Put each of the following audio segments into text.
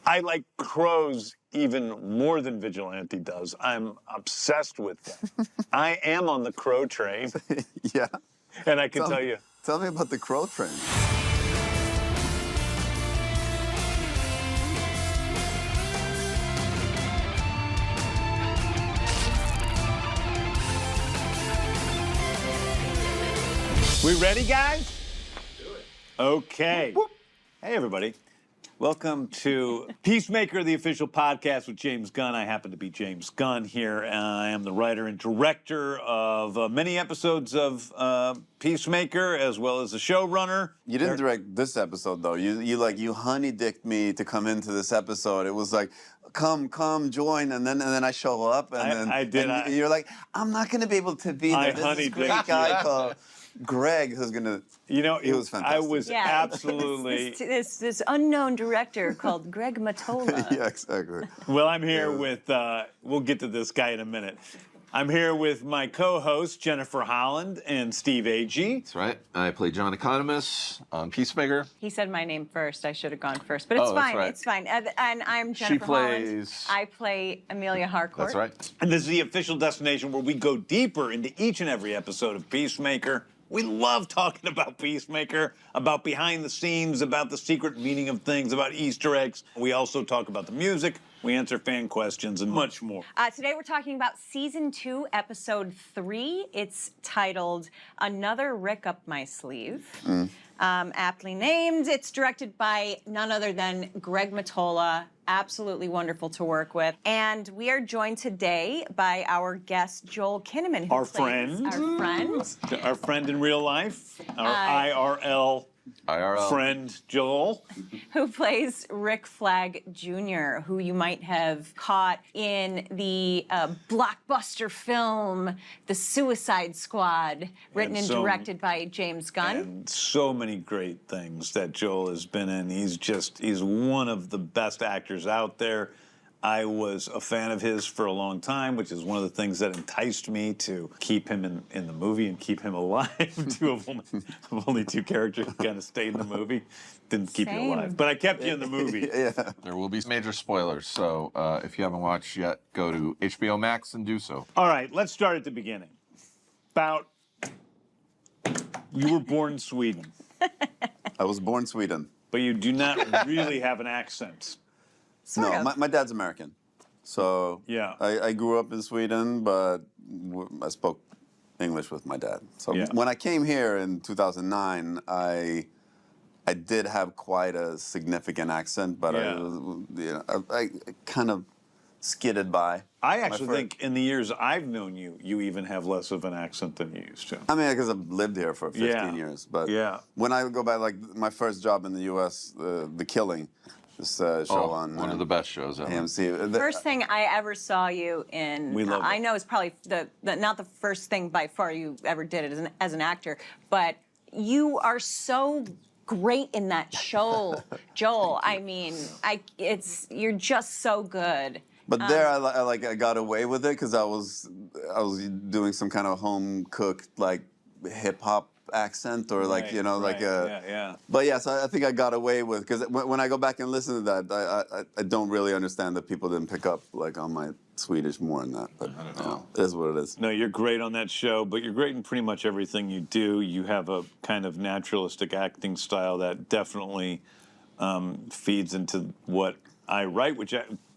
I like crows even more than Vigilante does. I'm obsessed with them. I am on the crow train. Yeah. And I can tell you. Tell me about the crow train. We ready, guys? Do it. Okay. Whoop. Hey, everybody. Welcome to Peacemaker, the official podcast with James Gunn. I happen to be James Gunn here. I am the writer and director of many episodes of Peacemaker, as well as the showrunner. You didn't direct this episode, though. You honey-dicked me to come into this episode. It was like, come, join, and then I show up, and I did. And you're like, I'm not going to be able to be there. This is a great guy called Greg who's going to. You know, it was fantastic. I was absolutely this unknown director called Greg Mottola. Yeah, exactly. Well, I'm here with. We'll get to this guy in a minute. I'm here with my co-hosts Jennifer Holland and Steve Agee. That's right. I play John Economos on Peacemaker. He said my name first. I should have gone first, but it's fine. Right. It's fine. And I'm Jennifer Holland. I play Emilia Harcourt. That's right. And this is the official destination where we go deeper into each and every episode of Peacemaker. We love talking about Peacemaker, about behind the scenes, about the secret meaning of things, about Easter eggs. We also talk about the music. We answer fan questions and much more. Today we're talking about Season 2, Episode 3. It's titled Another Rick Up My Sleeve. Aptly named. It's directed by none other than Greg Mottola. Absolutely wonderful to work with. And we are joined today by our guest, Joel Kinnaman. Our friend. Our friend in real life. Our IRL friend, Joel. Who plays Rick Flag Jr., who you might have caught in the blockbuster film, The Suicide Squad, written and directed by James Gunn. And so many great things that Joel has been in. He's one of the best actors out there. I was a fan of his for a long time, which is one of the things that enticed me to keep him in the movie and keep him alive. Only two characters kind of stayed in the movie. Didn't keep you alive, but I kept you in the movie. Yeah. There will be major spoilers, so if you haven't watched yet, go to HBO Max and do so. All right, let's start at the beginning. You were born in Sweden. I was born in Sweden. But you do not really have an accent. No, my dad's American. So yeah. I grew up in Sweden, but I spoke English with my dad. So when I came here in 2009, I did have quite a significant accent, but I kind of skidded by. I actually think in the years I've known you, you even have less of an accent than you used to. I mean, because I've lived here for 15 years. But when I go back, like my first job in the U.S., The Killing, this show on one of the best shows ever. AMC. First thing I ever saw you in, I know it's probably not the first thing by far you ever did it as an actor, but you are so great in that show, Joel. I mean, you're just so good. But there, I got away with it because I was doing some kind of home cooked like hip hop accent or like But yeah, so I think I got away with because when I go back and listen to that, I don't really understand that people didn't pick up like on my Swedish more than that. But it is what it is. No, you're great on that show, but you're great in pretty much everything you do. You have a kind of naturalistic acting style that definitely feeds into what I write, which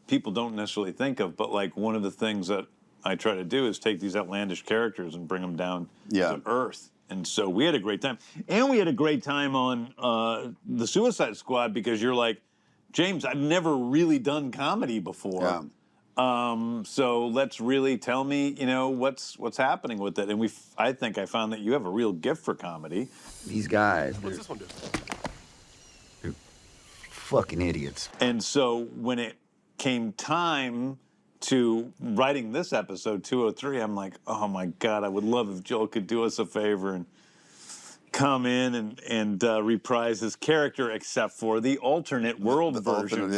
people don't necessarily think of. But like one of the things that I try to do is take these outlandish characters and bring them down to earth. And so we had a great time. And we had a great time on The Suicide Squad because you're like, James, I've never really done comedy before. Yeah. So let's really tell me, what's happening with it. And I think I found that you have a real gift for comedy. These guys, they're fucking idiots. And so when it came time to writing this episode, 203, I'm like, oh my God, I would love if Joel could do us a favor and come in and reprise his character, except for the alternate world version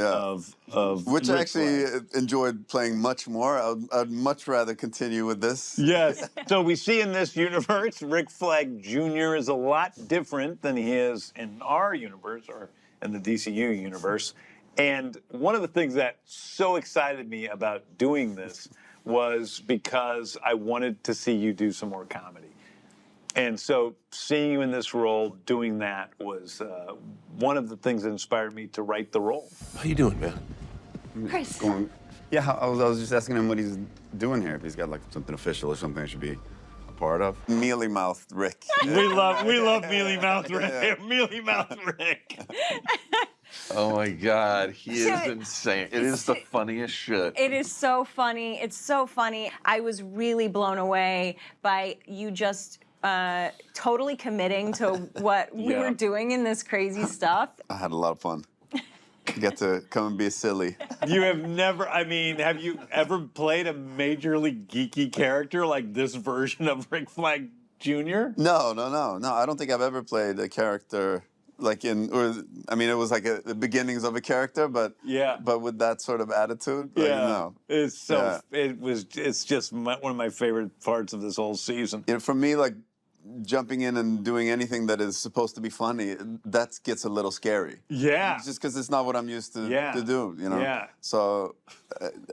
of which Rick I actually Flag. enjoyed playing much more. I'd much rather continue with this. Yes. So we see in this universe, Rick Flag Jr. is a lot different than he is in our universe or in the DCU universe. And one of the things that so excited me about doing this was because I wanted to see you do some more comedy. And so seeing you in this role, doing that was one of the things that inspired me to write the role. How you doing, man? Chris. Yeah, I was just asking him what he's doing here, if he's got like something official or something I should be a part of. Mealy-mouthed Rick. We love Mealy Mouth Rick. Mealy Mouth Rick. Oh my God, he is So- insane. It is the funniest shit. It is so funny. It's so funny. I was really blown away by you just totally committing to what we Yeah. were doing in this crazy stuff. I had a lot of fun. Get to come and be silly. You have never, I mean, have you ever played a majorly geeky character like this version of Rick Flag Jr.? No. I don't think I've ever played a character like it was like the beginnings of a character, but with that sort of attitude. Like, no. It's so, it's just one of my favorite parts of this whole season. You know, for me, like jumping in and doing anything that is supposed to be funny, that gets a little scary. Yeah. Just because it's not what I'm used to do, you know? Yeah. So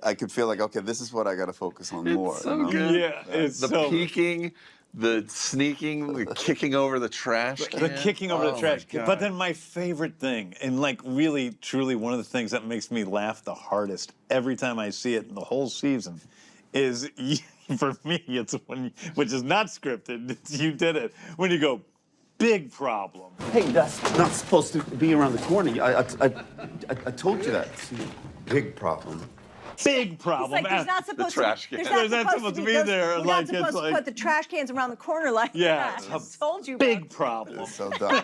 I could feel like, okay, this is what I got to focus on more. It's so you know? good. Yeah, it's the so peeking, the sneaking, the kicking over the trash can. The kicking over the Oh, trash my can. God. But then my favorite thing, and like really, truly one of the things that makes me laugh the hardest every time I see it in the whole season is, for me, it's when, which is not scripted, it's, you did it, when you go, big problem. Hey, that's not supposed to be around the corner. I told you that. It's a big problem. Big problem. It's like there's not supposed trash can. There's There's not supposed to be those- there, We're like, not it's supposed to like- put the trash cans around the corner like Yeah, that. I just told you. Big about- problem. It's so dumb.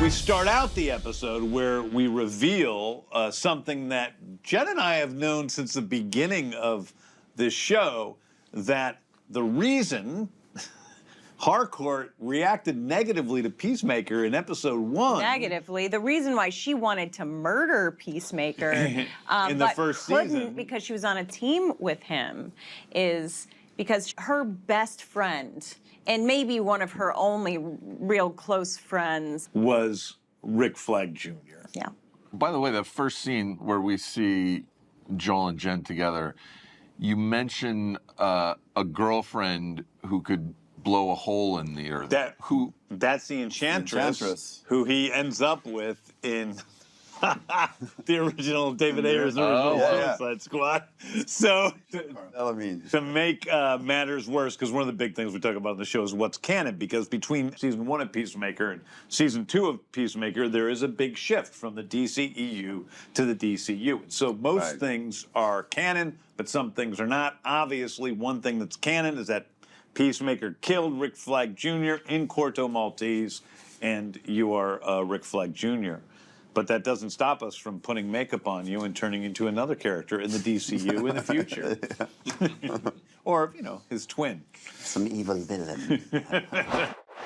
We start out the episode where we reveal something that Jen and I have known since the beginning of this show, that the reason Harcourt reacted negatively to Peacemaker in episode 1. Negatively. The reason why she wanted to murder Peacemaker In the but first couldn't season. because she was on a team with him is because her best friend, and maybe one of her only real close friends. Was Rick Flag Jr. Yeah. By the way, the first scene where we see Joel and Jen together, you mention a girlfriend who could blow a hole in the earth. That's the Enchantress, Enchantress. who he ends up with in the original David Ayer's original Suicide Squad. So to make matters worse, because one of the big things we talk about in the show is what's canon, because between season 1 of Peacemaker and season 2 of Peacemaker, there is a big shift from the DCEU to the DCU. So most things are canon, but some things are not. Obviously, one thing that's canon is that Peacemaker killed Rick Flag Jr. in Corto Maltese, and you are Rick Flag Jr. But that doesn't stop us from putting makeup on you and turning into another character in the DCU in the future. Or, you know, his twin. Some evil villain.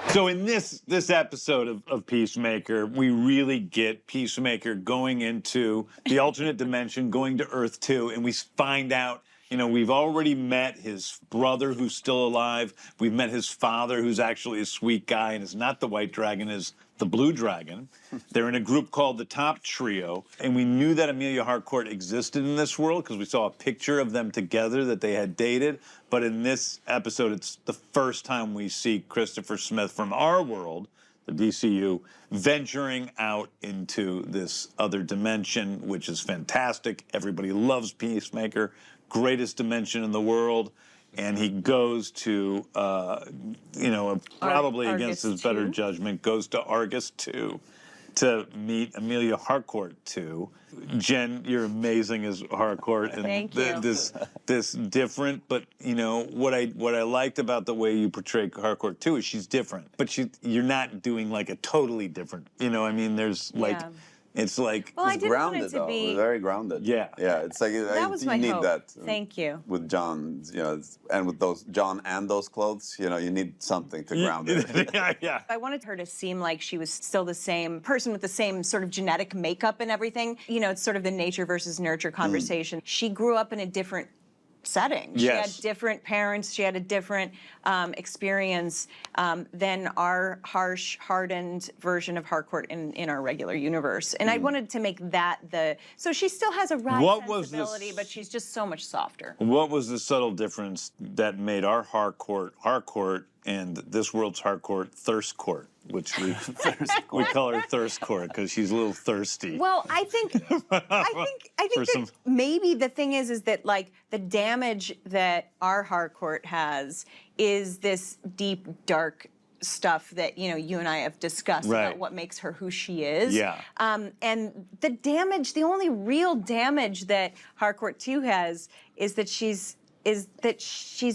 So in this episode of Peacemaker, we really get Peacemaker going into the alternate dimension, going to Earth 2, and we find out, you know, we've already met his brother who's still alive. We've met his father who's actually a sweet guy and is not the White Dragon, is the Blue Dragon. They're in a group called the Top Trio, and we knew that Emilia Harcourt existed in this world because we saw a picture of them together that they had dated. But in this episode, it's the first time we see Christopher Smith from our world, the DCU, venturing out into this other dimension, which is fantastic. Everybody loves Peacemaker, greatest dimension in the world. And he goes to, you know, probably against his better judgment, goes to Argus 2 to meet Emilia Harcourt 2. Jen, you're amazing as Harcourt. And Thank you. This different, but, you know, what I liked about the way you portray Harcourt 2 is she's different. But you're not doing, like, a totally different, you know, I mean, there's, like... Yeah. It's like Well, I didn't want it grounded to though. be. Very grounded. Yeah. Yeah. It's like That was you my need hope. that. Thank you. With John, you know, and with those John and those clothes, you know, you need something to ground it. yeah. I wanted her to seem like she was still the same person with the same sort of genetic makeup and everything. You know, it's sort of the nature versus nurture conversation. She grew up in a different setting. She Yes. had different parents. She had a different experience than our harsh, hardened version of Harcourt in our regular universe. And I wanted to make that so she still has a wry What was sensibility, but she's just so much softer. What was the subtle difference that made our Harcourt and this world's Harcourt Thirst Court, which we call her Thirst Court because she's a little thirsty. Well, I think that maybe the thing is that like the damage that our Harcourt has is this deep, dark stuff that you and I have discussed about what makes her who she is. Yeah. And the only real damage that Harcourt 2 has is that she's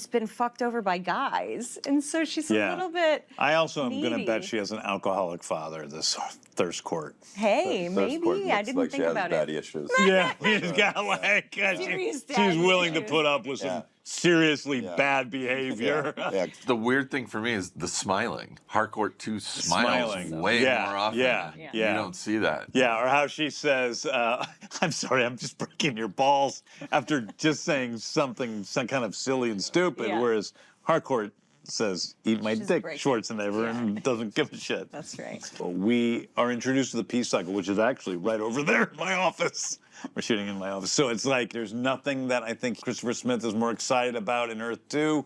been fucked over by guys, and so she's a little bit. I also am going to needy. bet she has an alcoholic father. This Thirst Court. Hey, Thirst maybe Court I looks didn't like think she has about daddy it. issues. Yeah, she's got like Serious she's daddy willing to issues. put up with some seriously bad behavior. Yeah. The weird thing for me is the smiling. Harcourt 2 smiles Smiling. way Yeah, more often. yeah, You yeah. don't see that. Yeah, or how she says, I'm sorry, I'm just breaking your balls after just saying some kind of silly and stupid, Yeah. whereas Harcourt says, eat my She's dick, breaking. Schwarzenegger, and doesn't give a shit. That's right. Well, we are introduced to the peace cycle, which is actually right over there in my office. We're shooting in my office. So it's like there's nothing that I think Christopher Smith is more excited about in Earth 2,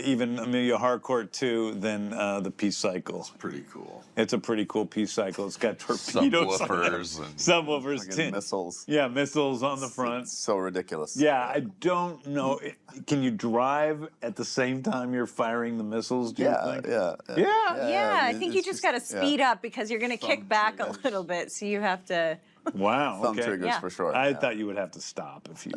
even Emilia Harcourt 2, than the peace cycle. Pretty cool. It's a pretty cool peace cycle. It's got torpedoes on it. Subwoofers and Subwoofers. Fucking missiles. Yeah, missiles on the front. It's so ridiculous. Yeah, I don't know. Can you drive at the same time you're firing the missiles, do you think? Yeah. Yeah, I mean, think you it's just got to speed up because you're going to kick back a triggers. little bit, so you have to. Wow. Thumb okay. triggers Yeah. for sure. I thought you would have to stop if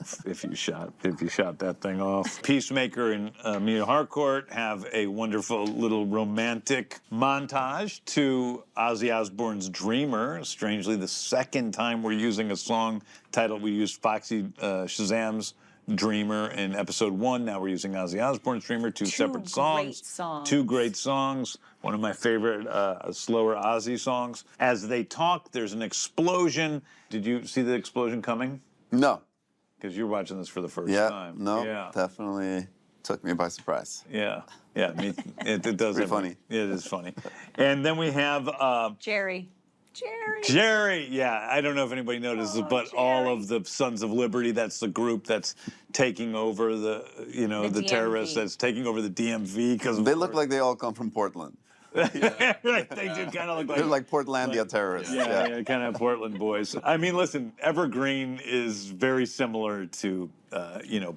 you shot that thing off. Peacemaker and Emilia Harcourt have a wonderful little romantic montage to Ozzy Osbourne's "Dreamer." Strangely, the second time we're using a song title, we used Foxy Shazam's "Dreamer" in episode 1. Now we're using Ozzy Osbourne's "Dreamer." Two separate great songs. Two great songs. One of my favorite slower Ozzy songs. As they talk, there's an explosion. Did you see the explosion coming? No. Because you're watching this for the first Yeah. time. No. Yeah. Definitely took me by surprise. Yeah. Yeah. It does. Pretty funny. It is funny. And then we have Jerry. Jerry. Yeah. I don't know if anybody notices, but all Jerry. of the Sons of Liberty, that's the group that's taking over the DMV. terrorists that's taking over the DMV. Because They look like they all come from Portland. right, they do kind of look They're like Portlandia terrorists. Yeah, kind of Portland boys. I mean, listen, Evergreen is very similar to,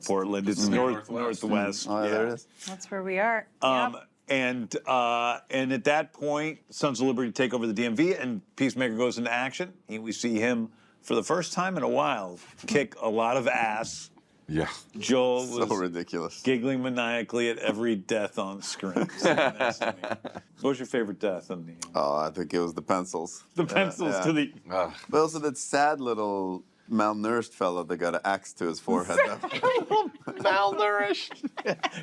Portland. It's northwest. Oh, yeah, there it is. That's where we are. Yep. And at that point, Sons of Liberty take over the DMV, and Peacemaker goes into action. And we see him, for the first time in a while, kick a lot of ass. Yeah. Joel So was ridiculous. giggling maniacally at every death on screen. So nice to me. What was your favorite death in the Oh, I think it was the pencils. the pencils yeah. to the? But also that sad little malnourished fellow that got an axe to his forehead. Malnourished.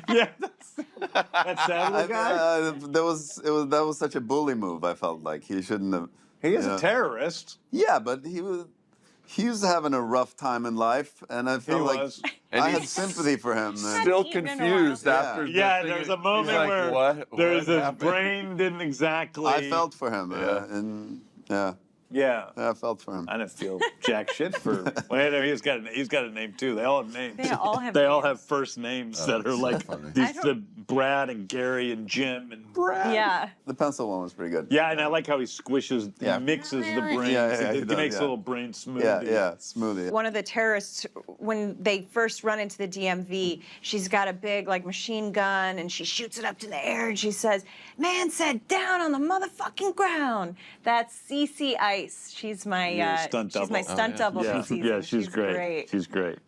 Yeah, that's sad little guy. That was such a bully move. I felt like he shouldn't have. He is you a know. terrorist. Yeah, but he was having a rough time in life, and I felt like was. And I he's had sympathy for him. Then. Still Eaten in a confused while. after. Yeah, the thing. there's a He's moment like, where what? there's his happened? brain didn't exactly. I felt for him, Yeah. and yeah, Yeah. I felt for him. I didn't feel jack shit for. Well, he's got a name too. They all have names. They all have They all names. have first names that are like funny. these I don't- Brad and Gary and Jim and Yeah. The pencil one was pretty good. Yeah, and I like how he squishes, Yeah. he mixes the brains. Yeah, he he does, makes yeah. a little brain smoothie. Yeah, smoothie. One of the terrorists, when they first run into the DMV, she's got a big machine gun and she shoots it up to the air and she says, "Man said down on the motherfucking ground." That's Cece Ice. She's my Your stunt she's my double. stunt double Yeah, this season. yeah, she's great. She's great.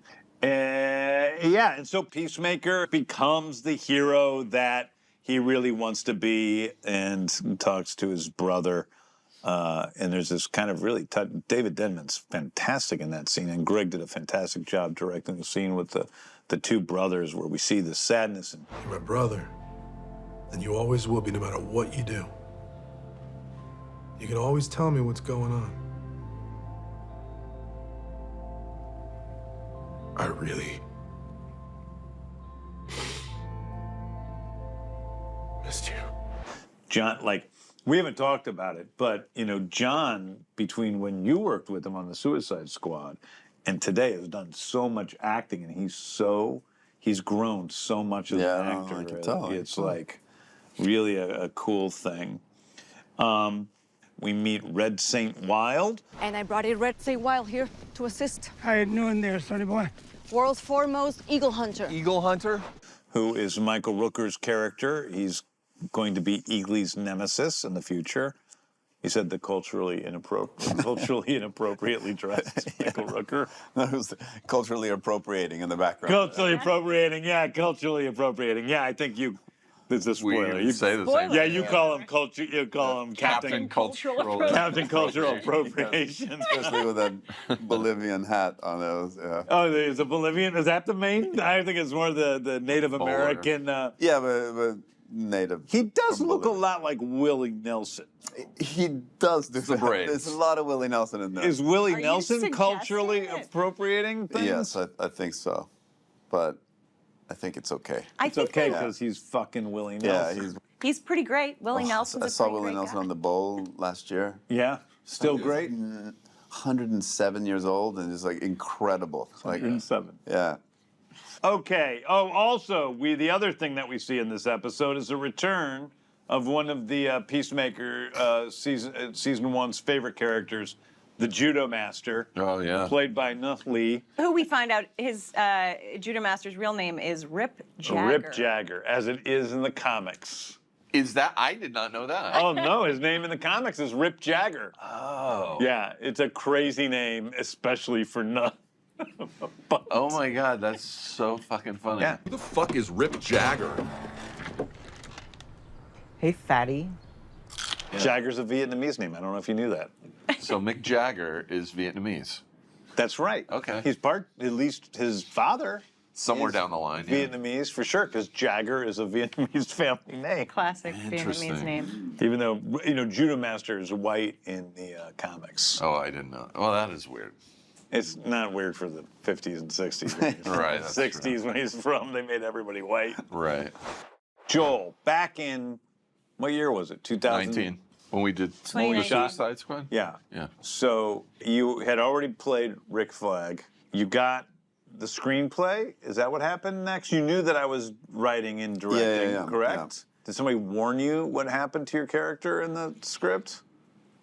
And so Peacemaker becomes the hero that he really wants to be, and talks to his brother. And there's this kind of really David Denman's fantastic in that scene, and Greg did a fantastic job directing the scene with the two brothers, where we see the sadness. And You're my brother, and you always will be, no matter what you do. You can always tell me what's going on. I John, like, we haven't talked about it, but, you know, John, between when you worked with him on the Suicide Squad and today, has done so much acting, and he's grown so much as an actor. I can tell. It's like really a cool thing. We meet Red Saint Wild. And I brought in Red Saint Wild here to assist. How you doing there, Sonny boy? World's foremost eagle hunter. Eagle hunter? Who is Michael Rooker's character. He's going to be Eagly's nemesis in the future. He said the culturally inappropriately dressed Michael Rooker. That was culturally appropriating in the background. Culturally appropriating, yeah, culturally appropriating. Yeah, I think you. This is a spoiler. You say the same. Yeah, you call him culture. You call him Captain Cultural. Captain Cultural Appropriation. Especially with that Bolivian hat on those. Yeah. Oh, there's a Bolivian. Is that the main? I think it's more the Native American. Yeah, but Native. He does look a lot like Willie Nelson. He does do the that. braids. There's a lot of Willie Nelson in there. Is Willie Are you Nelson suggesting culturally it? appropriating things? Yes, I think so. But I think it's okay. It's okay because he's fucking Willie Yeah, Nelson. He's pretty great. Willie Nelson's I a saw pretty Willie great Nelson guy. on the Bowl last year. Yeah, still great. 107 years old and just like incredible. Like 107. Yeah. Okay. Oh, also, the other thing that we see in this episode is a return of one of the Peacemaker season 1's favorite characters, the Judo Master. Oh, yeah. Played by Nuh Lee. Who we find out his Judo Master's real name is Rip Jagger. Rip Jagger, as it is in the comics. Is that? I did not know that. Oh, no, his name in the comics is Rip Jagger. Oh. Yeah, it's a crazy name, especially for Nuh. Oh my God, that's so fucking funny. Yeah. Who the fuck is Rip Jagger? Hey, fatty. Jagger's a Vietnamese name. I don't know if you knew that. So Mick Jagger is Vietnamese. That's right. Okay. He's part, at least his father. Somewhere is down the line. Yeah. Vietnamese for sure, because Jagger is a Vietnamese family name. Classic Interesting. Vietnamese name. Even though, you know, Judo Master is white in the comics. Oh, I didn't know. Well, that is weird. It's not weird for the 50s and 60s. Right, that's 60s when he's from, they made everybody white. Right. Joel, back in, what year was it? 19. When we did 2019. Suicide Squad? Yeah. Yeah. So you had already played Rick Flag. You got the screenplay? Is that what happened next? You knew that I was writing and directing, Yeah, correct? yeah. Did somebody warn you what happened to your character in the script?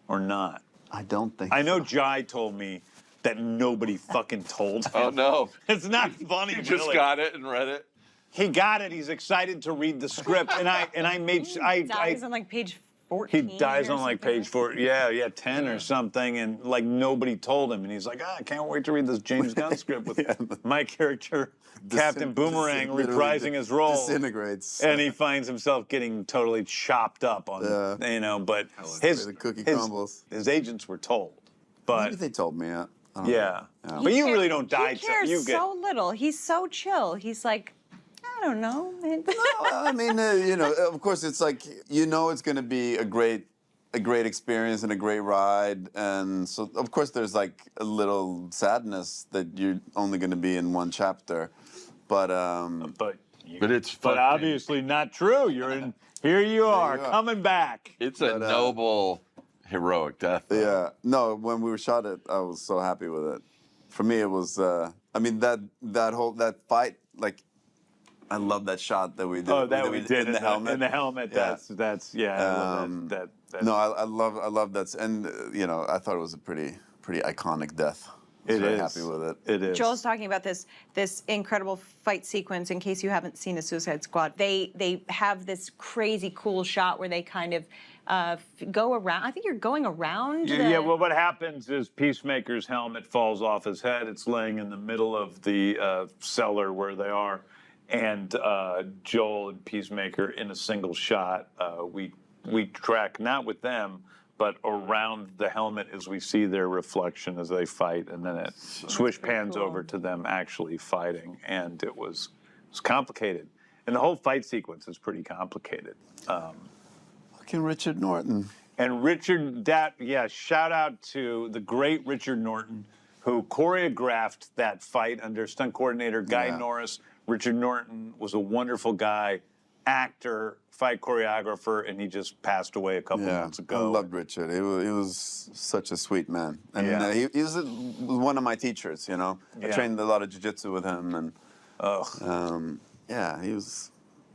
Or not? I don't think I know Jai told me that nobody fucking told him. Oh, no. It's not funny, You just really. got it and read it? He got it. He's excited to read the script, and I made He dies on like page 14. he dies or on like something. page 4, 10 or something, and like nobody told him, and he's like, I can't wait to read this James Gunn script with my character, Captain Boomerang, reprising his role. Disintegrates. And he finds himself getting totally chopped up on, you know, but the cookie crumbles. his agents were told, but Maybe they told me. I don't know. yeah. Yeah. But you really don't die. He cares you get, so little. He's so chill. He's like, I don't know. I mean, you know, of course, it's like you know, it's going to be a great experience and a great ride, and so of course, there's like a little sadness that you're only going to be in one chapter, but but it's but fucking- obviously not true. You're in. Here you are you are. coming back. It's a noble, heroic death. though. yeah, no, when we shot it, I was so happy with it. For me, it was. I mean, that fight, like. I love that shot that we did. Oh, that we did in the helmet. In the helmet, Yeah. that's I love that. No, I love that, and you know, I thought it was a pretty iconic death. I was very happy with it. It is. Joel's talking about this incredible fight sequence. In case you haven't seen the Suicide Squad, they have this crazy cool shot where they kind of go around. I think you're going around. Yeah, well, what happens is Peacemaker's helmet falls off his head. It's laying in the middle of the cellar where they are. And Joel and Peacemaker in a single shot. We track not with them, but around the helmet as we see their reflection as they fight, and then it swish pans over to them actually fighting, and it was complicated. And the whole fight sequence is pretty complicated. Fucking Richard Norton. And shout out to the great Richard Norton, who choreographed that fight under stunt coordinator Guy Norris. Richard Norton was a wonderful guy, actor, fight choreographer, and he just passed away a couple months ago. I loved Richard. He was such a sweet man. And he was one of my teachers, you know. I trained a lot of jiu-jitsu with him. And he was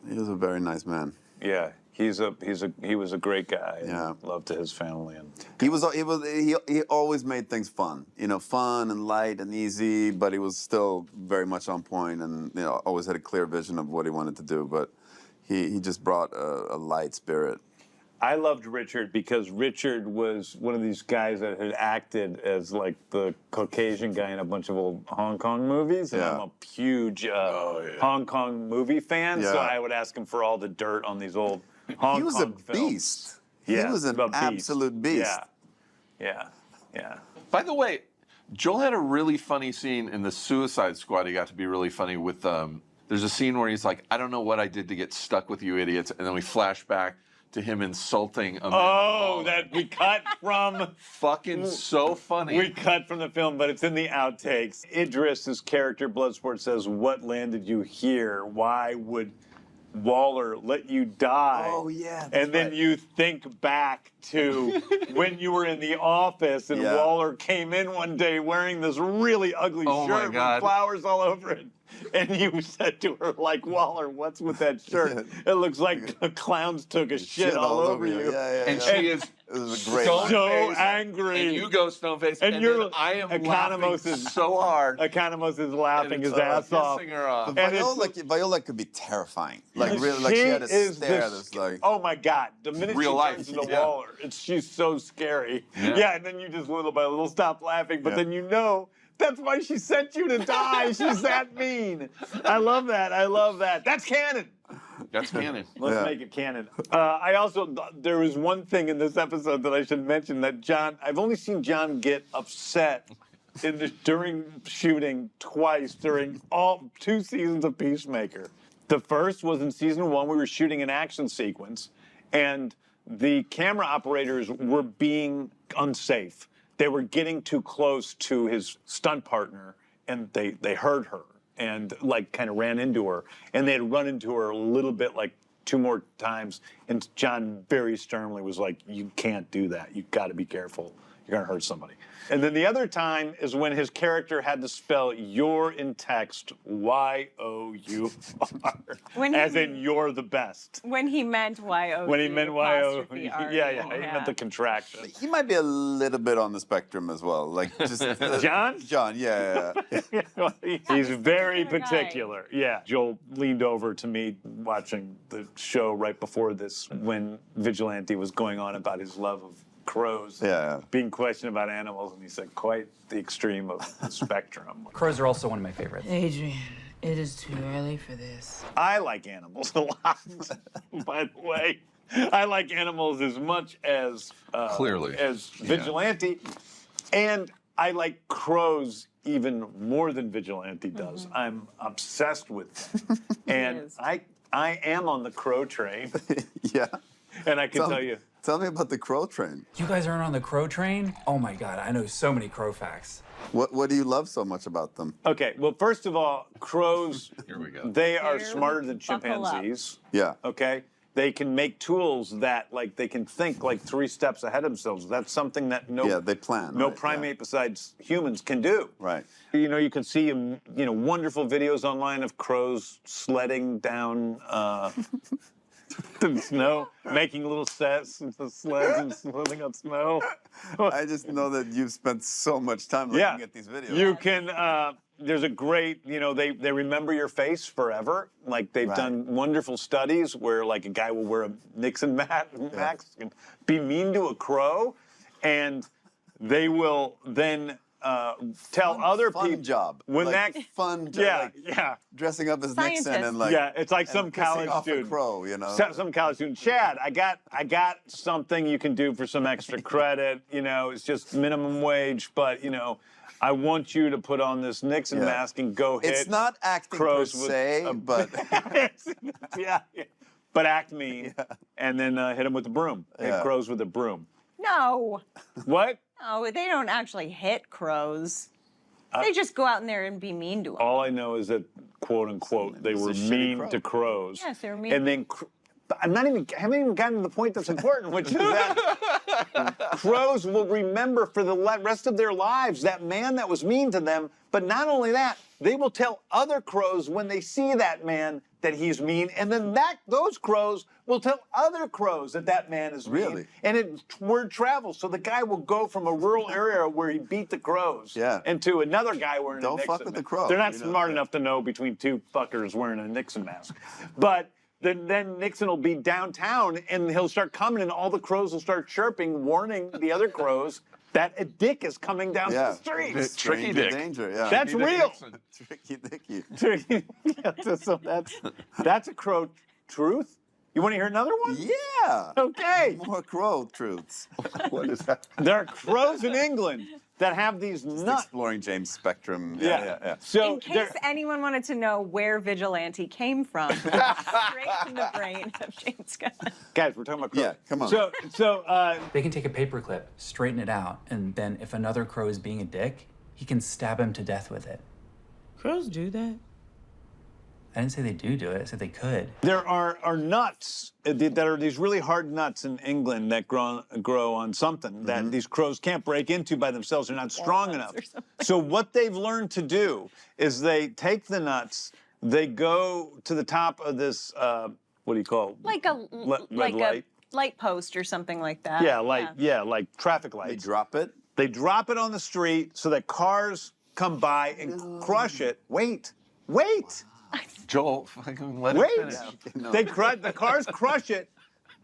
a very nice man. Yeah. He was a great guy. Yeah, love to his family, and he always made things fun, you know, fun and light and easy. But he was still very much on point, and you know, always had a clear vision of what he wanted to do. But he just brought a light spirit. I loved Richard because Richard was one of these guys that had acted as like the Caucasian guy in a bunch of old Hong Kong movies, and I'm a huge Hong Kong movie fan, so I would ask him for all the dirt on these old Hong Kong films. He was a beast. He was an absolute beast. Yeah. By the way, Joel had a really funny scene in the Suicide Squad. He got to be really funny with. There's a scene where he's like, "I don't know what I did to get stuck with you idiots," and then we flash back to him insulting Amanda Waller. That we cut from. Fucking so funny. We cut from the film, but it's in the outtakes. Idris's character, Bloodsport, says, "What landed you here? Why would Waller let you die?" Oh, yeah. And then you think back to when you were in the office and Waller came in one day wearing this really ugly shirt with flowers all over it. And you said to her, like, "Waller, what's with that shirt? It looks like the clowns took a shit all over you." And she is it was a great so angry. And you go stone-faced. And you're, I am Economos laughing is so hard. Economos is laughing his ass off. Her off. But Viola could be terrifying. Like really, like she had a stare that's like. Oh my God! The minute Real she life, turns into Waller, she's so scary. Yeah, and then you just little by little stop laughing, but then you know. That's why she sent you to die. She's that mean. I love that. That's canon. That's canon. Let's make it canon. I also, there was one thing in this episode that I should mention that I've only seen John get upset during shooting twice during all 2 seasons of Peacemaker. The first was in season 1. We were shooting an action sequence, and the camera operators were being unsafe. They were getting too close to his stunt partner, and they heard her and like kind of ran into her, and they had run into her a little bit, like 2 more times, and John very sternly was like, "You can't do that. You've got to be careful. You're gonna hurt somebody." And then the other time is when his character had to spell "you're" in text Y-O-U-R, as in "you're the best." When he meant Y-O-U. When he meant Y-O, he meant the contraction. He might be a little bit on the spectrum as well. Like just John? John, yeah. He's very particular. Yeah. Joel leaned over to me watching the show right before this when Vigilante was going on about his love of crows being questioned about animals, and he said quite the extreme of the spectrum. Crows are also one of my favorites. Adrian, it is too early for this. I like animals a lot, by the way. I like animals as much as clearly as Vigilante, and I like crows even more than Vigilante does. I'm obsessed with them, and I am on the crow train. And I can tell you. Tell me about the crow train. You guys aren't on the crow train? Oh my God, I know so many crow facts. What do you love so much about them? Okay, well, first of all, crows, here we go. They are smarter than chimpanzees. Yeah. Okay? They can make tools that, like, they can think, like, 3 steps ahead of themselves. That's something that they plan. No primate besides humans can do. Right. You know, you can see, wonderful videos online of crows sledding down the snow, making little sets into sleds and sledding on snow. I just know that you've spent so much time looking at these videos. You can, there's a great, they remember your face forever. Like, they've done wonderful studies where, like, a guy will wear a Nixon mask and be mean to a crow, and they will then tell other people. Fun job. When like, that fun job. Dressing up as Nixon and like. Yeah, it's like some college student. A crow, you know. Some college student. Chad, I got something you can do for some extra credit. It's just minimum wage, but I want you to put on this Nixon mask and go hit. It's not acting crows per se, but. But act mean, and then hit them with the broom. Hit crows with a broom. No. What? No, they don't actually hit crows. They just go out in there and be mean to them. All I know is that quote unquote, they were mean to crows. Yes, they were mean. And then haven't even gotten to the point that's important, which is that crows will remember for the rest of their lives that man that was mean to them. But not only that, they will tell other crows when they see that man that he's mean, and then those crows will tell other crows that man is mean. Really? And word travels. So the guy will go from a rural area where he beat the crows into another guy wearing a Nixon fuck with the crow. They're not smart enough to know between two fuckers wearing a Nixon mask. But then Nixon will be downtown, and he'll start coming, and all the crows will start chirping, warning the other crows that a dick is coming down the street. Tricky dick. Danger, yeah. That's real. Tricky dicky. So that's a crow truth. You want to hear another one? Yeah. Okay. More crow truths. What is that? There are crows in England that have these nuts. Exploring James Spectrum. Yeah. So in case anyone wanted to know where Vigilante came from, straight from the brain of James Gunn. Guys, we're talking about crows. Yeah, come on. So They can take a paperclip, straighten it out, and then if another crow is being a dick, he can stab him to death with it. Crows do that. I didn't say they do it, I said they could. there are nuts that are these really hard nuts in England that grow on something that these crows can't break into by themselves. They're not strong enough. So what they've learned to do is they take the nuts, they go to the top of this, what do you call it? Like light. a light post or something like that. Yeah, like traffic lights. They drop it. They drop it on the street so that cars come by and crush it. Wait. Joel, fucking let it Wait. finish. No. The cars crush it.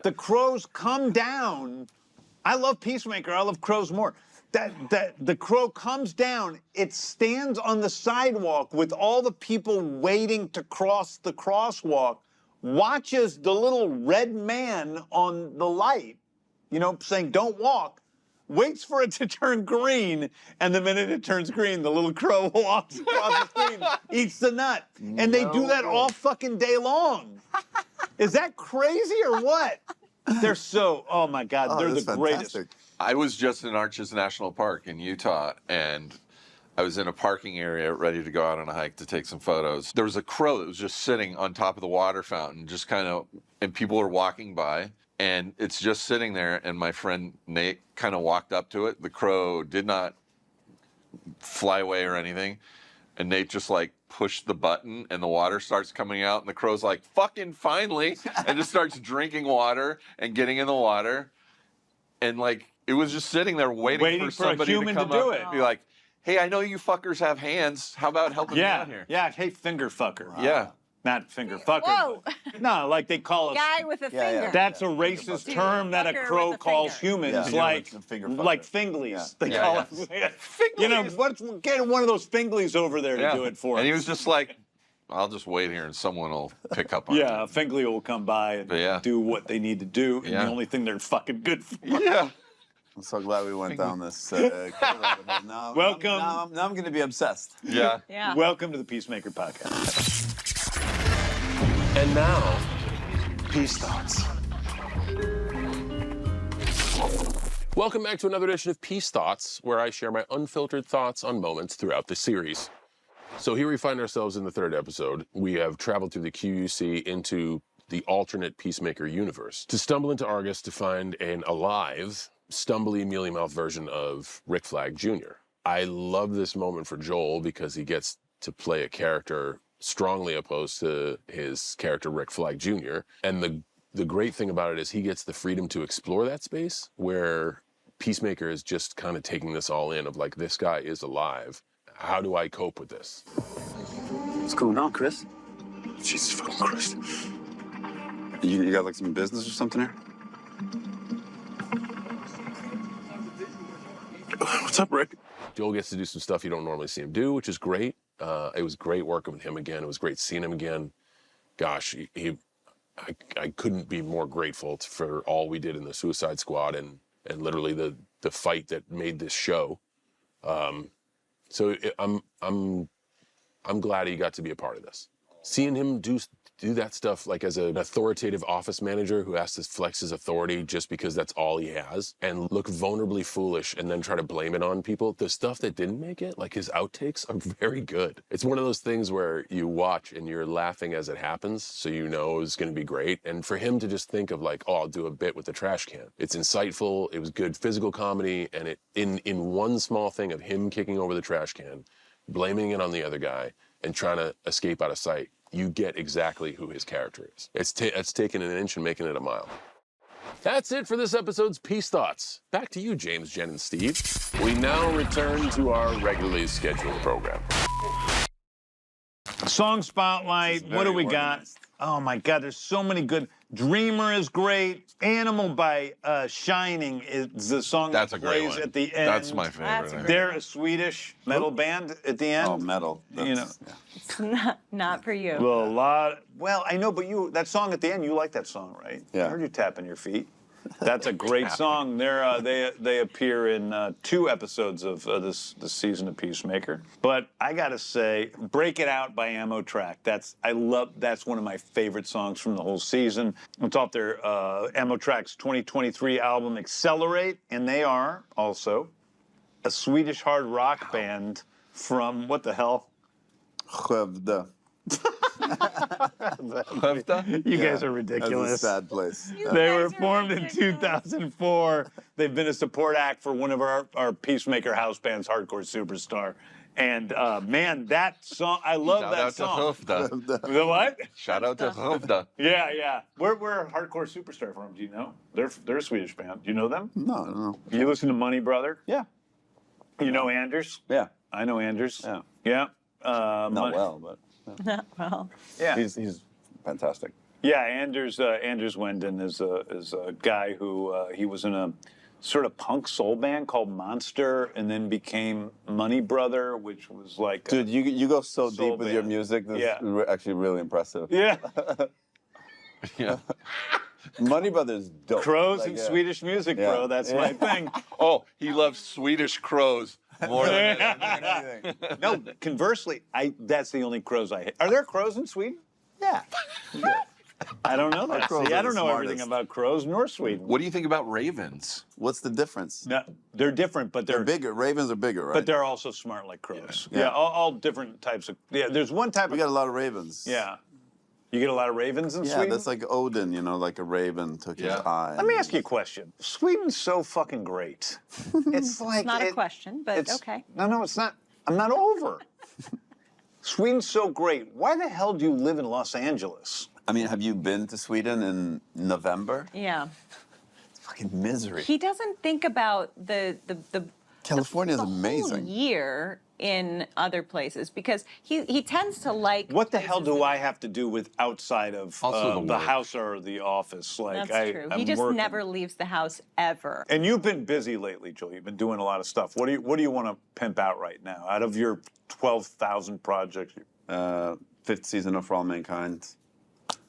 The crows come down. I love Peacemaker. I love crows more. The crow comes down. It stands on the sidewalk with all the people waiting to cross the crosswalk, watches the little red man on the light, saying, don't walk, waits for it to turn green, and the minute it turns green, the little crow walks across the street, eats the nut. And they do that all fucking day long. Is that crazy or what? They're so, oh my God, they're the greatest. I was just in Arches National Park in Utah, and I was in a parking area ready to go out on a hike to take some photos. There was a crow that was just sitting on top of the water fountain, and people were walking by. And it's just sitting there, and my friend Nate kind of walked up to it. The crow did not fly away or anything. And Nate just pushed the button, and the water starts coming out, and the crow's like, fucking finally, and just starts drinking water and getting in the water. And it was just sitting there waiting for somebody a human to come do up it. and be like, hey, I know you fuckers have hands. How about helping me out here? Yeah, hey, finger fucker. Yeah. Not finger fucker. Whoa. But, no, like they call us. Guy with a finger. That's a racist term that a Fucker crow with a calls finger. humans, Yeah. like finglies. They call us. Get one of those finglies over there to do it for us. And he was just like, I'll just wait here and someone will pick up on it. Yeah, a fingly will come by and do what they need to do. And the only thing they're fucking good for. Yeah. I'm so glad we went down this. Now, Welcome. Now I'm going to be obsessed. Yeah. Welcome to the Peacemaker podcast. And now, Peace Thoughts. Welcome back to another edition of Peace Thoughts, where I share my unfiltered thoughts on moments throughout the series. So here we find ourselves in the third episode. We have traveled through the QUC into the alternate Peacemaker universe to stumble into Argus to find an alive, stumbly, mealy-mouthed version of Rick Flag Jr. I love this moment for Joel because he gets to play a character strongly opposed to his character Rick Flag Jr. And the great thing about it is he gets the freedom to explore that space where Peacemaker is just kind of taking this all in of this guy is alive. How do I cope with this? What's going on, Chris? Jesus fucking Christ. You got some business or something here? What's up, Rick? Joel gets to do some stuff you don't normally see him do, which is great. It was great working with him again. It was great seeing him again. Gosh, I couldn't be more grateful for all we did in the Suicide Squad and literally the fight that made this show. I'm glad he got to be a part of this. Seeing him do do that stuff like as an authoritative office manager who has to flex his authority just because that's all he has and look vulnerably foolish and then try to blame it on people. The stuff that didn't make it, like his outtakes, are very good. It's one of those things where you watch and you're laughing as it happens, so you know it's going to be great. And for him to just think of like, oh, I'll do a bit with the trash can. It's insightful, it was good physical comedy, and it in one small thing of him kicking over the trash can, blaming it on the other guy, and trying to escape out of sight, you get exactly who his character is. It's taking an inch and making it a mile. That's it for this episode's Peace Thoughts. Back to you, James, Jen, and Steve. We now return to our regularly scheduled program. Song Spotlight, what do we got? Oh my God, there's so many good. Dreamer is great. Animal by Shining is the song That's that a great plays one. at the end. That's my favorite. They're a Swedish metal band at the end. Oh, metal. You know. It's not for you. Well, I know, but that song at the end, you like that song, right? Yeah. I heard you tapping your feet. That's a great song. They appear in 2 episodes of this season of Peacemaker. But I gotta say, "Break It Out" by Ammo Track. That's one of my favorite songs from the whole season. It's off their Ammo Track's 2023 album Accelerate, and they are also a Swedish hard rock band from what the hell? Skövde. You guys are ridiculous. That's a sad place. They were formed in 2004. They've been a support act for one of our Peacemaker house bands, Hardcore Superstar. And man, that song, I love that song. Shout out to Skövde. The what? Shout out to Skövde. Yeah. Where Hardcore Superstar from? Do you know? They're a Swedish band. Do you know them? No. You listen to Money Brother? Yeah. You know Anders? Yeah. I know Anders. Yeah. Yeah. Not well, but Well, Yeah. he's fantastic. Yeah, Anders Wenden is a guy who he was in a sort of punk soul band called Monster, and then became Money Brother, which was like Dude, you go so soul deep with your band. music. This Yeah. is actually really impressive. yeah, Yeah. Money Brothers dope. crows Like, and yeah. Swedish music, Yeah. bro. That's my thing. Oh, he loves Swedish crows more than Anything. No, conversely, that's the only crows I hate. Are there crows in Sweden? Yeah. I don't know that. crows See, are I the don't know everything smartest. about crows nor Sweden. What do you think about ravens? What's the difference? No, they're different, but They're bigger. Ravens are bigger, right? But they're also smart like crows. Yeah. Yeah, all different types of. Yeah, there's one type we of. got a lot of ravens. Yeah. You get a lot of ravens in Yeah, Sweden? that's like Odin, like a raven took his Yeah. eye. Let me ask you a question. Sweden's so fucking great. It's like not a question, but okay. No, it's not. I'm not over. Sweden's so great. Why the hell do you live in Los Angeles? I mean, have you been to Sweden in November? Yeah. It's fucking misery. He doesn't think about the California is the amazing. whole year in other places because he tends to like. What the hell do I have to do with outside of Also the the work. house or the office? Like That's true. He I'm just working. never leaves the house ever. And you've been busy lately, Joel. You've been doing a lot of stuff. What do you want to pimp out right now? Out of your 12,000 projects? 5th season of For All Mankind.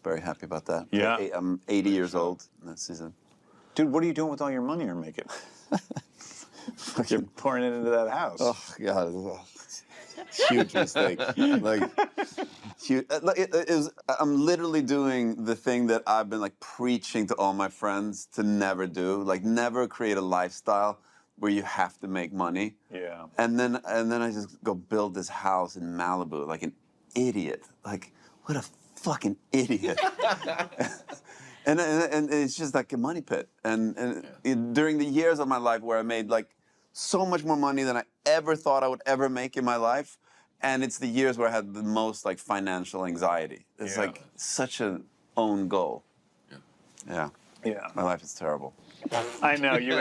Very happy about that. Yeah. I'm 80 years old in that season. Dude, what are you doing with all your money you're making? You're pouring it into that house. Oh God, huge mistake. Like, huge. I'm literally doing the thing that I've been like preaching to all my friends to never do. Like, never create a lifestyle where you have to make money. Yeah. And then I just go build this house in Malibu like an idiot. Like, what a fucking idiot. And it's just like a money pit. And during the years of my life where I made like so much more money than I ever thought I would ever make in my life, and it's the years where I had the most like financial anxiety. It's like such an own goal. Yeah. My life is terrible. I know you're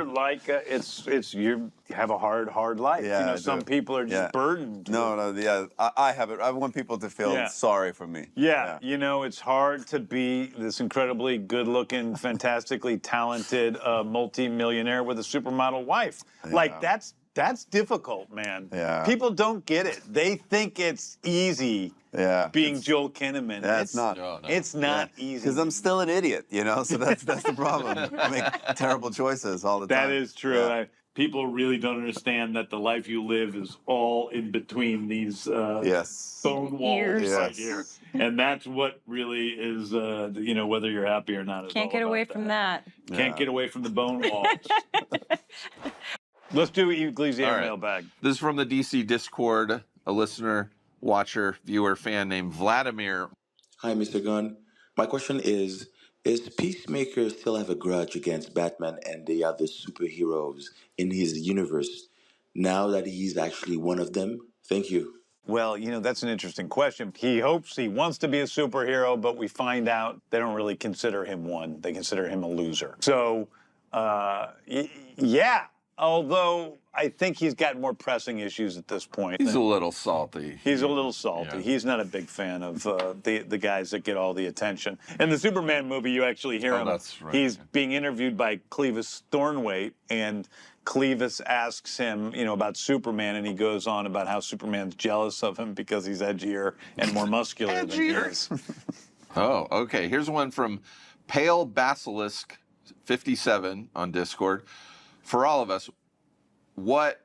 like you have a hard life. Yeah, you know, I some do. people are just burdened. I have it. I want people to feel sorry for me. Yeah, you know, it's hard to be this incredibly good-looking, fantastically talented multi-millionaire with a supermodel wife. Like that's difficult, man. Yeah. People don't get it. They think it's easy. Yeah. Being Joel Kinnaman. Yeah, it's not. No. It's not easy. Because I'm still an idiot, So that's the problem. I make terrible choices all the time. That is true. Yeah. people really don't understand that the life you live is all in between these bone walls right here. And that's what really is, whether you're happy or not. Can't get away from that. Can't get away from the bone walls. Let's do Ecclesiar mailbag. This is from the DC Discord, a listener, watcher, viewer, fan named Vladimir. Hi, Mr. Gunn. My question is Peacemaker still have a grudge against Batman and the other superheroes in his universe now that he's actually one of them? Thank you. Well, that's an interesting question. He wants to be a superhero, but we find out they don't really consider him one. They consider him a loser. So, yeah. Although I think he's got more pressing issues at this point. He's a little salty. He's a little salty. Yeah. He's not a big fan of the guys that get all the attention. In the Superman movie, you actually hear him. That's right. He's being interviewed by Clevis Thornweight, and Clevis asks him, about Superman, and he goes on about how Superman's jealous of him because he's edgier and more muscular than he is. Oh, okay. Here's one from Pale Basilisk 57 on Discord. For all of us, what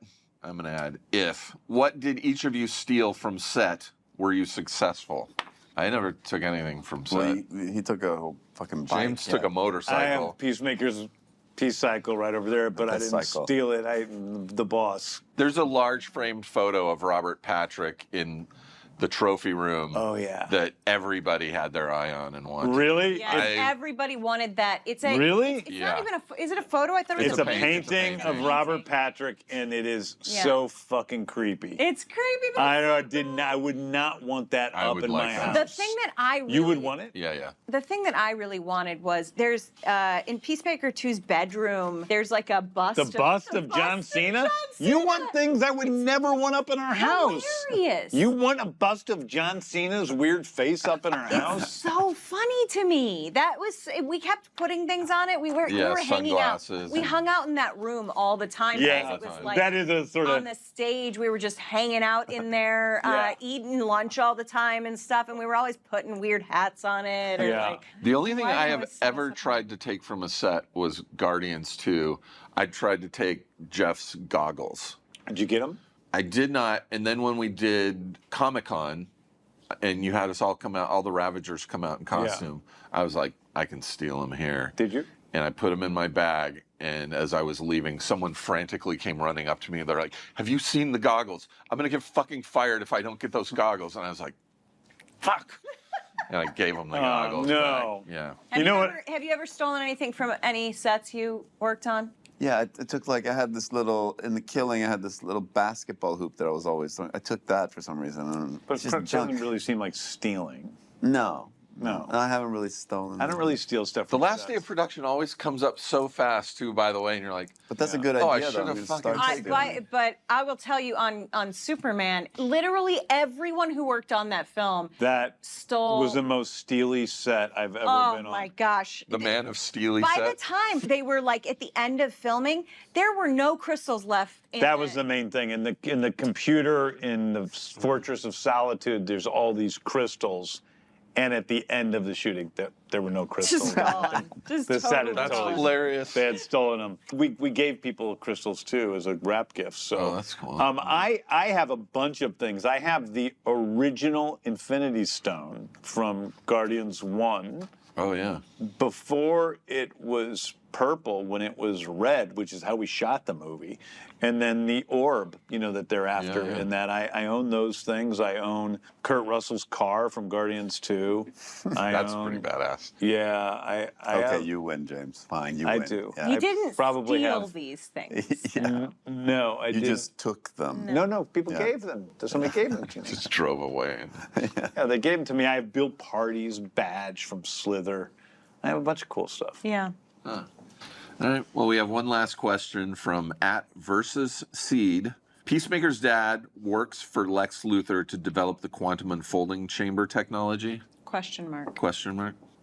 did each of you steal from set? Were you successful? I never took anything from set. Well, he took a whole fucking bike. James took a motorcycle. I have Peacemaker's Peace Cycle right over there, but I didn't steal it. The boss. There's a large framed photo of Robert Patrick in the trophy room. Oh, yeah. That everybody had their eye on and wanted. Really? Yes, everybody wanted that. It's a really. It's not even is it a photo? I thought it was it's a painting of Robert Patrick, and it is so fucking creepy. It's creepy. But I would not want that up in my house. The thing that I really, you would want it? Yeah. The thing that I really wanted was there's in Peacemaker 2's bedroom. There's like a bust. The bust of John Cena? You want things I would never want up in our house. Hilarious. You want a bust of John Cena's weird face up in our house? It's so funny to me. We kept putting things on it. We were hanging out. We hung out in that room all the time. Yeah, it was like that is a sort of on the stage. We were just hanging out in there, eating lunch all the time and stuff, and we were always putting weird hats on it. Or the only thing I have ever tried to take from a set was Guardians 2. I tried to take Jeff's goggles. Did you get them? I did not. And then when we did Comic-Con, and you had us all come out, all the Ravagers come out in costume, I was like, I can steal them here. Did you? And I put them in my bag. And as I was leaving, someone frantically came running up to me. They're like, have you seen the goggles? I'm going to get fucking fired if I don't get those goggles. And I was like, fuck. And I gave them the goggles. No. Back. Yeah. Have you ever stolen anything from any sets you worked on? Yeah, it took I had this little, in The Killing, I had this little basketball hoop that I was always throwing. I took that for some reason. But it doesn't really seem like stealing. No. No. I haven't really stolen. I don't really steal stuff. The last day of production always comes up so fast, too, by the way, and you're like, but that's a good idea. Oh, I should have fucking But I will tell you on Superman, literally everyone who worked on that film stole. Was the most steely set I've ever been on. Oh my gosh. The Man of Steely By set. the time they were at the end of filming, there were no crystals left. That was the main thing. In the computer, in the Fortress of Solitude, there's all these crystals. And at the end of the shooting, there were no crystals. Just gone. That's hilarious. They had stolen them. We gave people crystals too as a wrap gift. So that's cool. I have a bunch of things. I have the original Infinity Stone from Guardians 1. Oh yeah. Before it was purple, when it was red, which is how we shot the movie. And then the orb, that they're after. Yeah. And that I own those things. I own Kurt Russell's car from Guardians 2. That's pretty badass. Yeah, Okay, you win, James. Fine, you win. I do. Yeah, You didn't probably steal have these things. No, I didn't. You just took them. No, people gave them. Somebody gave them to me. Just drove away. Yeah, they gave them to me. I have Bill Party's badge from Slither. I have a bunch of cool stuff. Yeah. All right. Well, we have one last question from @versusseed. Peacemaker's dad works for Lex Luthor to develop the quantum unfolding chamber technology? Question mark.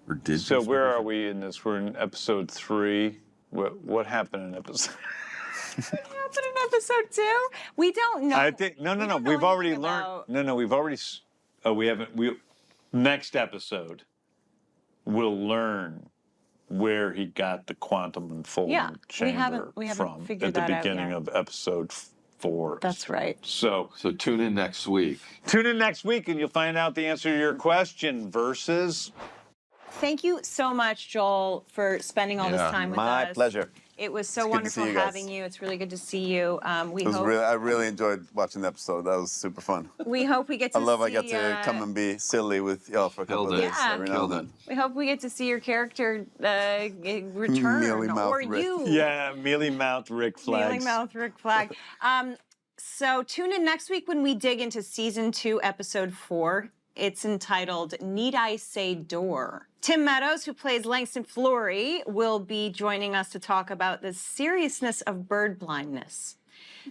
Or did So where are we in this? We're in episode 3. What happened in episode? What happened in episode 2? We don't know. I think no. We've already learned. No. We've already. Oh, we haven't. Next episode, we'll learn where he got the quantum unfoldment chamber we haven't from figured at the that out beginning yet. of episode 4. That's right. So tune in next week. Tune in next week and you'll find out the answer to your question. Versus. Thank you so much, Joel, for spending all this time with us. My pleasure. It was so It's good to wonderful see you guys. having you. It's really good to see you. I really enjoyed watching the episode. That was super fun. We hope we get to I love see, I get to come and be silly with y'all for a couple of days. Every now and then. We hope we get to see your character return, Mealy-mouthed or Rick. you. Yeah, mealy-mouthed Rick Flags. Mealy-mouthed Rick Flag. So tune in next week when we dig into Season 2, Episode 4. It's entitled, Need I Say Door? Tim Meadows, who plays Langston Flory, will be joining us to talk about the seriousness of bird blindness.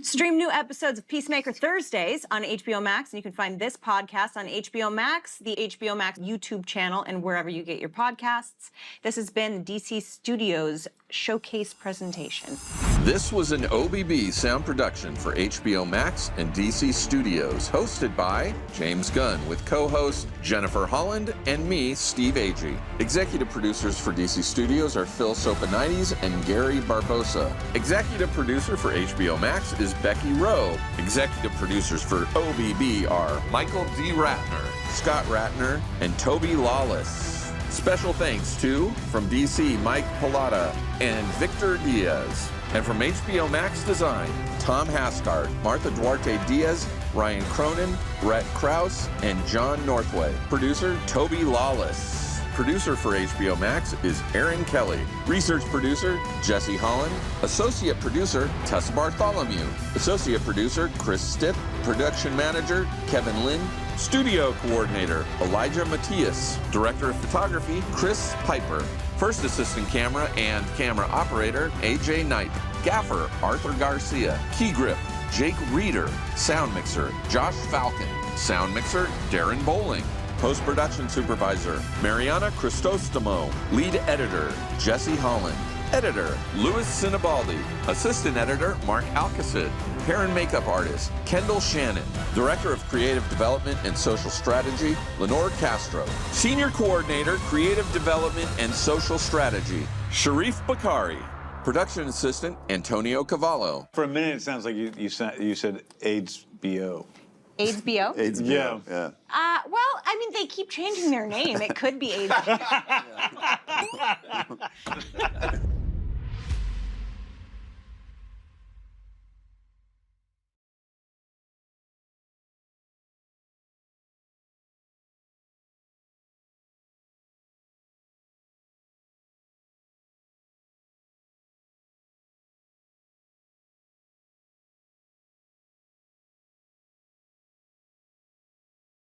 Stream new episodes of Peacemaker Thursdays on HBO Max, and you can find this podcast on HBO Max, the HBO Max YouTube channel, and wherever you get your podcasts. This has been DC Studios Showcase presentation. This was an OBB sound production for HBO Max and DC Studios, hosted by James Gunn, with co-host Jennifer Holland and me, Steve Agee. Executive producers for DC Studios are Phil Sopanides and Gary Barbosa. Executive producer for HBO Max is Becky Rowe. Executive producers for OBB are Michael D. Ratner, Scott Ratner, and Toby Lawless. Special thanks to, from DC, Mike Pilata and Victor Diaz. And from HBO Max Design, Tom Haskard, Martha Duarte Diaz, Ryan Cronin, Brett Krause, and John Northway. Producer, Toby Lawless. Producer for HBO Max is Aaron Kelly. Research producer, Jesse Holland. Associate producer, Tess Bartholomew. Associate producer, Chris Stipp. Production manager, Kevin Lynn. Studio coordinator, Elijah Matias. Director of photography, Chris Piper. First assistant camera and camera operator, AJ Knight. Gaffer, Arthur Garcia. Key grip, Jake Reeder. Sound mixer, Josh Falcon. Sound mixer, Darren Bowling. Post-production supervisor, Mariana Cristostomo. Lead editor, Jesse Holland. Editor, Louis Sinibaldi. Assistant editor, Mark Alcacid. Hair and makeup artist, Kendall Shannon. Director of creative development and social strategy, Lenore Castro. Senior coordinator, creative development and social strategy, Sharif Bakari. Production assistant, Antonio Cavallo. For a minute, it sounds like you said AIDS-BO. AIDS-BO? AIDS-BO, yeah. Well, I mean, they keep changing their name. It could be AIDS.